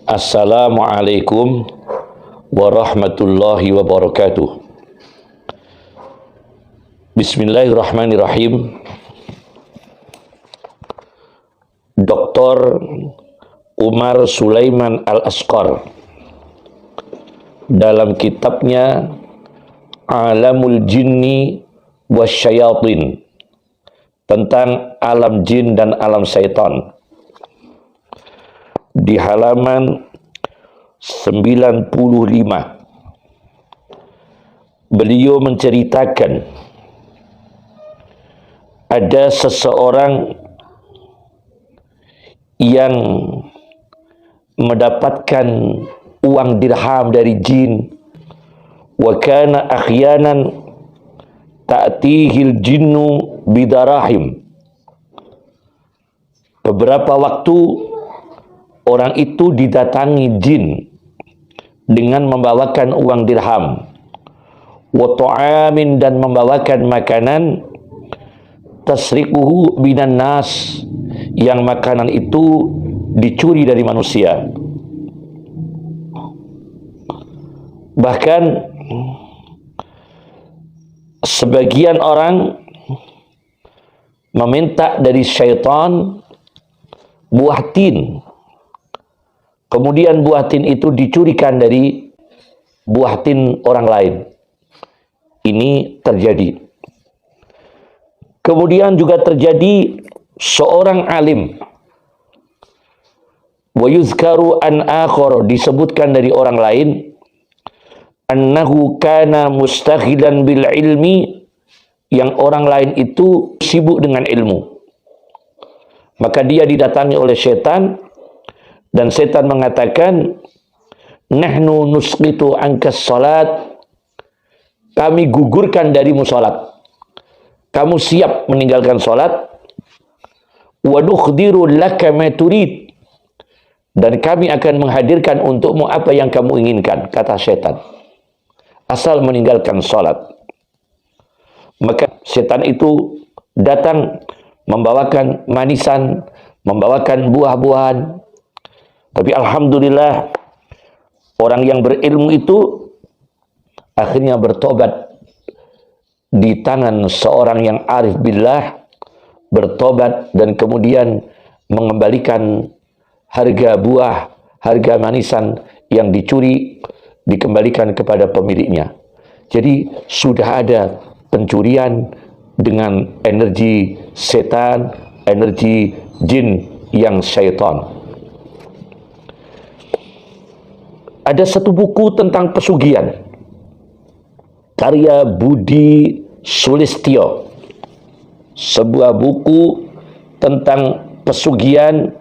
Assalamualaikum warahmatullahi wabarakatuh. Bismillahirrahmanirrahim. Dr. Umar Sulaiman Al-Asqar dalam kitabnya Alamul Jinni Wasyayatin tentang alam jin dan alam syaitan, di halaman 95 beliau menceritakan ada seseorang yang mendapatkan uang dirham dari jin. Wa kana akhyanan ta'tihil jinnu bidarahim. Beberapa waktu orang itu didatangi jin dengan membawakan uang dirham, wa ta'amin, dan membawakan makanan, tasriquhu binan nas, yang makanan itu dicuri dari manusia. Bahkan sebagian orang meminta dari syaitan buah tin, kemudian buah tin itu dicurikan dari buah tin orang lain. Ini terjadi. Kemudian juga terjadi seorang alim, wa yuzkaru an akhar, disebutkan dari orang lain, annahu kana mustaghilan bil ilmi, yang orang lain itu sibuk dengan ilmu. Maka dia didatangi oleh setan, dan setan mengatakan, nahnu nusqitu ankas salat, kami gugurkan darimu salat, kamu siap meninggalkan salat, wa nukhdiru laka ma turid, dan kami akan menghadirkan untukmu apa yang kamu inginkan, kata setan, asal meninggalkan salat. Maka setan itu datang membawakan manisan, membawakan buah-buahan. Tapi alhamdulillah, orang yang berilmu itu akhirnya bertobat di tangan seorang yang arif billah, bertobat dan kemudian mengembalikan harga buah, harga manisan yang dicuri, dikembalikan kepada pemiliknya. Jadi sudah ada pencurian dengan energi setan, energi jin yang syaitan. Ada satu buku tentang pesugihan, karya Budi Sulistyo, sebuah buku tentang pesugihan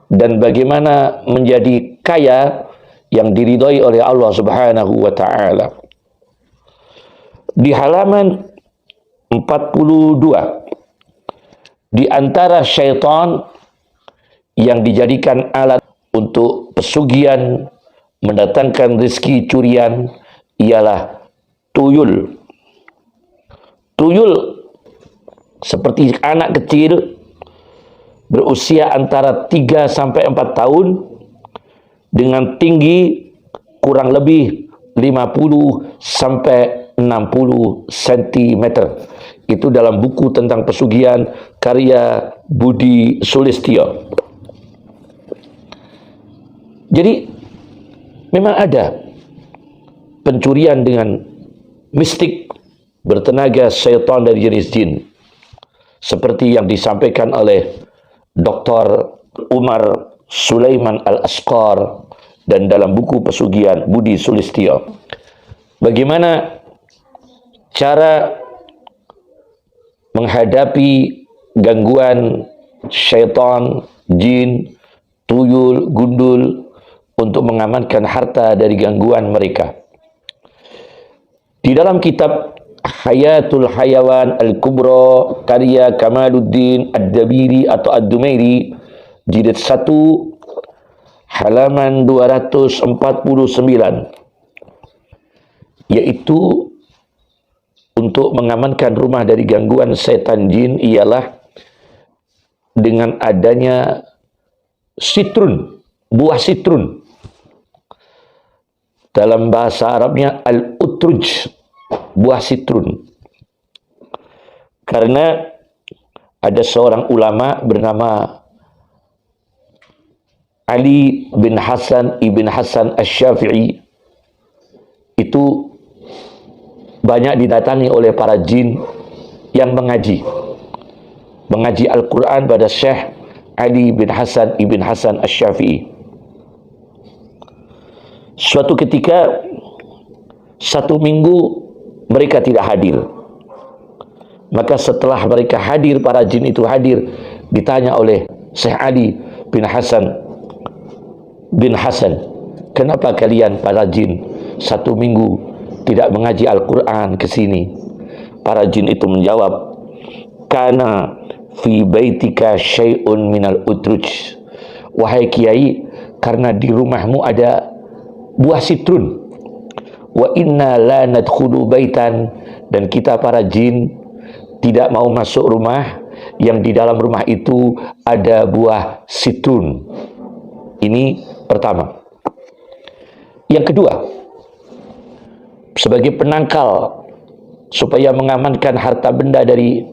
dan bagaimana menjadi kaya yang diridhoi oleh Allah Subhanahu wa taala. Di halaman 42, di antara syaitan yang dijadikan alat untuk pesugihan, mendatangkan rezeki curian, ialah tuyul. Tuyul seperti anak kecil berusia antara 3 sampai 4 tahun dengan tinggi kurang lebih 50 sampai 60 cm. Itu dalam buku tentang pesugihan karya Budi Sulistyo. Jadi memang ada pencurian dengan mistik bertenaga syaitan dari jenis jin, seperti yang disampaikan oleh Dr. Umar Sulaiman Al-Asqar dan dalam buku pesugihan Budi Sulistyo. Bagaimana cara menghadapi gangguan syaitan, jin, tuyul, gundul untuk mengamankan harta dari gangguan mereka. Di dalam kitab Hayatul Hayawan Al-Kubra karya Kamaluddin Ad-Dabiri atau Ad-Dumairi, jilid 1 halaman 249, yaitu untuk mengamankan rumah dari gangguan setan jin ialah dengan adanya sitrun, buah sitrun. dalam bahasa Arabnya al-utruj, buah sitrun. Karena ada seorang ulama bernama Ali bin Hasan ibn Hasan Asy-Syafi'i, itu banyak didatangi oleh para jin yang mengaji Al-Quran pada Syekh Ali bin Hasan ibn Hasan Asy-Syafi'i. Suatu ketika, 1 minggu mereka tidak hadir. Maka setelah mereka hadir, para jin itu hadir, ditanya oleh Syekh Ali bin Hasan, kenapa kalian para jin 1 minggu tidak mengaji Al-Quran ke sini? Para jin itu menjawab, kana fi baitika syai'un minal utruj. Wahai kiai, karena di rumahmu ada buah sitrun. Wa inna la nadkhulu baitan, dan kita para jin tidak mau masuk rumah yang di dalam rumah itu ada buah sitrun. Ini pertama. Yang kedua, sebagai penangkal supaya mengamankan harta benda dari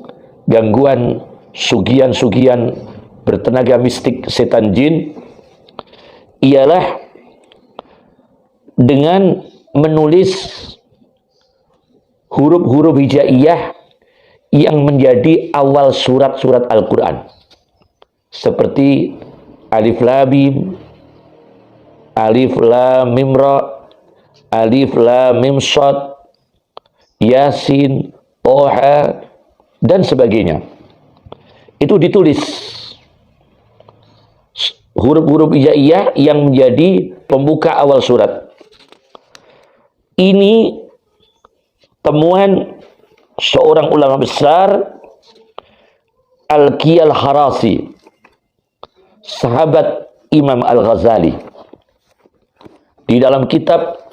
gangguan sugihan-sugihan bertenaga mistik setan jin, ialah dengan menulis huruf-huruf hijaiyah yang menjadi awal surat-surat Al-Quran, seperti Alif Lam Mim, Alif Lam Mim Ra, Alif Lam Mim Shad, Yasin, Toha, dan sebagainya. Itu ditulis huruf-huruf hijaiyah yang menjadi pembuka awal surat. Ini temuan seorang ulama besar, Al-Qiyal Harasi, sahabat Imam Al-Ghazali, di dalam kitab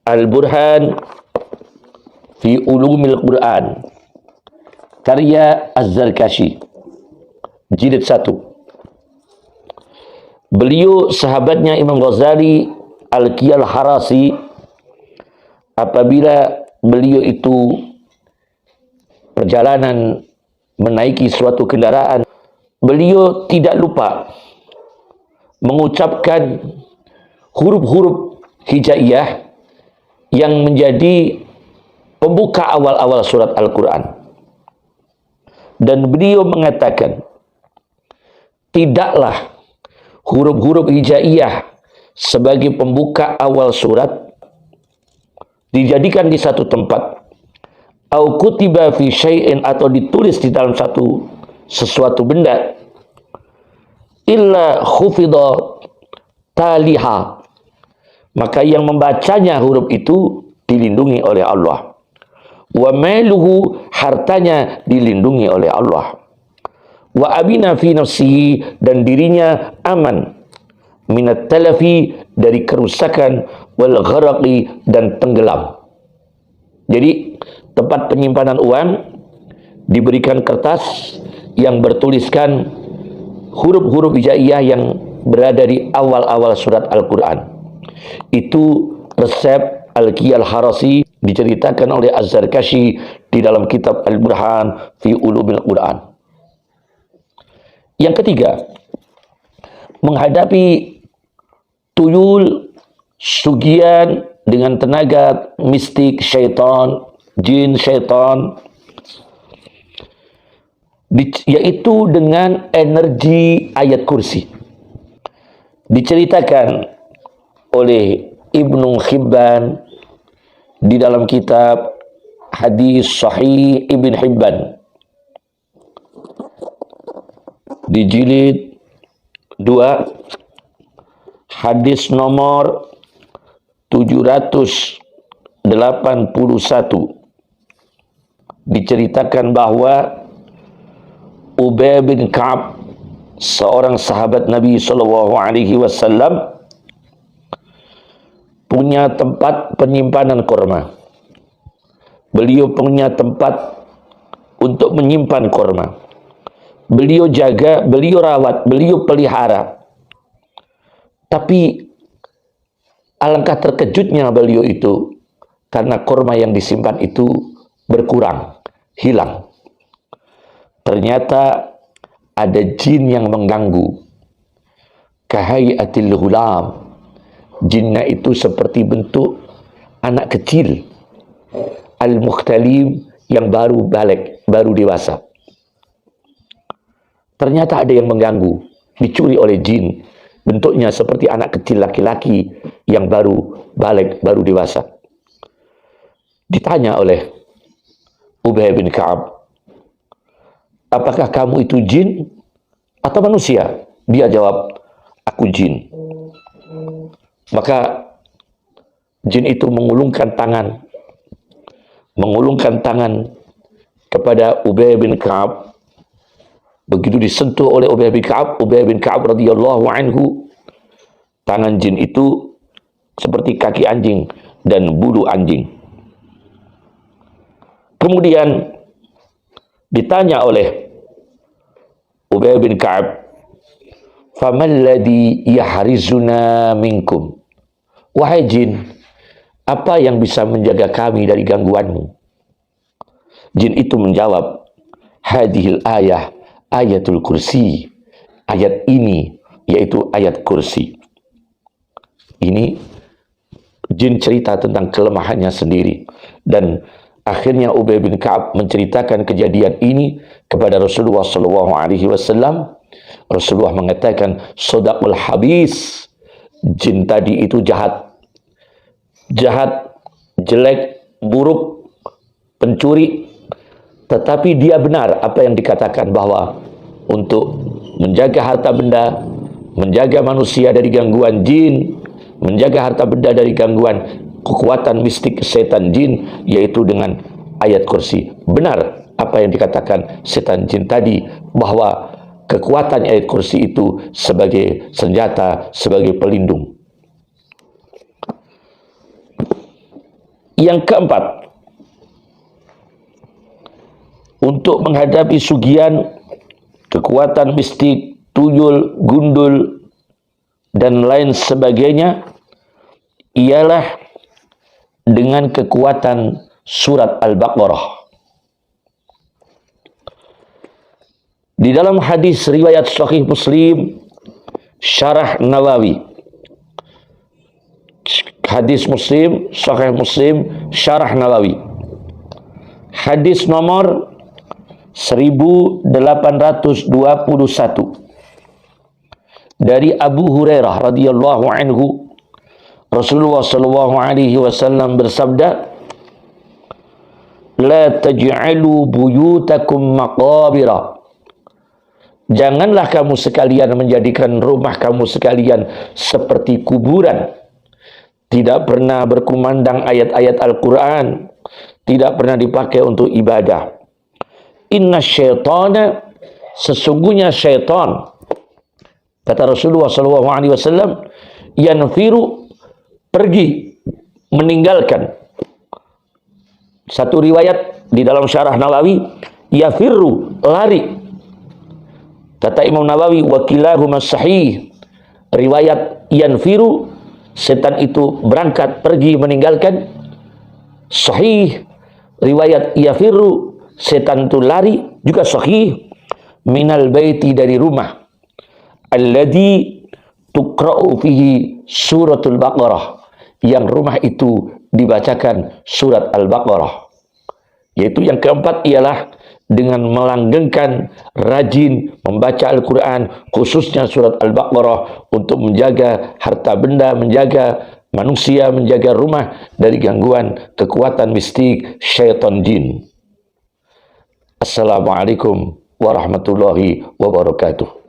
Al-Burhan fi Ulumil Quran, karya Az-Zarkashi, jilid 1. Beliau, sahabatnya Imam Ghazali, Al-Qiyal Harasi, apabila beliau itu perjalanan menaiki suatu kendaraan, beliau tidak lupa mengucapkan huruf-huruf hijaiyah yang menjadi pembuka awal-awal surat Al-Quran. Dan beliau mengatakan, tidaklah huruf-huruf hijaiyah sebagai pembuka awal surat dijadikan di satu tempat, au kutiba fi syai'in, atau ditulis di dalam sesuatu benda, illa khufidha taliha, maka yang membacanya huruf itu dilindungi oleh Allah. Wa maluhu, hartanya dilindungi oleh Allah. Wa abina fi nafsihi, dan dirinya aman, minat talafi, dari kerusakan, wal gharaqi, dan tenggelam. Jadi tempat penyimpanan uang diberikan kertas yang bertuliskan huruf-huruf hijaiyah yang berada di awal-awal surat Al-Quran. Itu resep Al-Qiyal Harasi, diceritakan oleh Az-Zarkashi di dalam kitab Al-Burhan fi Ulumil Quran. Yang ketiga, menghadapi tuyul, sugihan dengan tenaga mistik syaitan, jin syaitan, yaitu dengan energi ayat kursi. Diceritakan oleh Ibnu Hibban di dalam kitab Hadis Sahih Ibn Hibban di jilid 2, hadis nomor 781, diceritakan bahwa Ubay bin Ka'ab, seorang sahabat Nabi SAW, punya tempat penyimpanan kurma. Beliau punya tempat untuk menyimpan kurma. Beliau jaga, beliau rawat, beliau pelihara. Tapi Alangkah terkejutnya beliau itu karena kurma yang disimpan itu berkurang, hilang. Ternyata ada jin yang mengganggu. Kahayatil ghulam. Jinnya itu seperti bentuk anak kecil. Al-mukhtalim yang baru balik, baru dewasa. Ternyata ada yang mengganggu, dicuri oleh jin. Bentuknya seperti anak kecil laki-laki yang baru balik, baru dewasa. Ditanya oleh Ubay bin Ka'ab, apakah kamu itu jin atau manusia? Dia jawab, aku jin. Maka jin itu mengulungkan tangan kepada Ubay bin Ka'ab. Begitu disentuh oleh Ubay bin Ka'ab radhiyallahu anhu, tangan jin itu seperti kaki anjing dan bulu anjing. Kemudian ditanya oleh Ubay bin Ka'ab, "Faman ladzi yahrizuna minkum?" Wahai jin, apa yang bisa menjaga kami dari gangguanmu? Jin itu menjawab, hadhil ayah, ayatul kursi. Ayat ini yaitu ayat kursi. Ini jin cerita tentang kelemahannya sendiri, dan akhirnya Ubay bin Ka'ab menceritakan kejadian ini kepada Rasulullah SAW. Rasulullah mengatakan, Sodaqul habis. Jin tadi itu jahat, jelek, buruk, pencuri. Tetapi dia benar apa yang dikatakan bahwa untuk menjaga harta benda, menjaga manusia dari gangguan jin, menjaga harta benda dari gangguan kekuatan mistik setan jin, yaitu dengan ayat kursi. Benar apa yang dikatakan setan jin tadi, bahwa kekuatan ayat kursi itu sebagai senjata, sebagai pelindung. Yang keempat, untuk menghadapi sugihan, kekuatan mistik, tuyul, gundul, dan lain sebagainya, ialah dengan kekuatan surat Al-Baqarah. Di dalam hadis riwayat Sahih Muslim, Syarah Nawawi. Hadis Muslim, Sahih Muslim, Syarah Nawawi. Hadis nomor 1821 dari Abu Hurairah radhiyallahu anhu, Rasulullah sallallahu alaihi wasallam bersabda, la taj'alu buyutakum maqabira. Janganlah kamu sekalian menjadikan rumah kamu sekalian seperti kuburan. Tidak pernah berkumandang ayat-ayat Al-Quran, tidak pernah dipakai untuk ibadah. Inna syaitana, sesungguhnya syaitan, kata Rasulullah SAW, yanfiru, pergi, meninggalkan. Satu riwayat di dalam Syarah Nawawi, yafirru, lari. Kata Imam Nawawi, wakilahuma sahih. Riwayat yanfiru, setan itu berangkat, pergi, meninggalkan, sahih. Riwayat yafirru, setan itu lari, juga sahih. Minal baiti, dari rumah. Alladhi tuqra'u fihi suratul Baqarah, yang rumah itu dibacakan surat Al-Baqarah. Yaitu yang keempat ialah dengan melanggengkan, rajin membaca Al-Quran, khususnya surat Al-Baqarah, untuk menjaga harta benda, menjaga manusia, menjaga rumah dari gangguan kekuatan mistik syaitan jin. Assalamualaikum warahmatullahi wabarakatuh.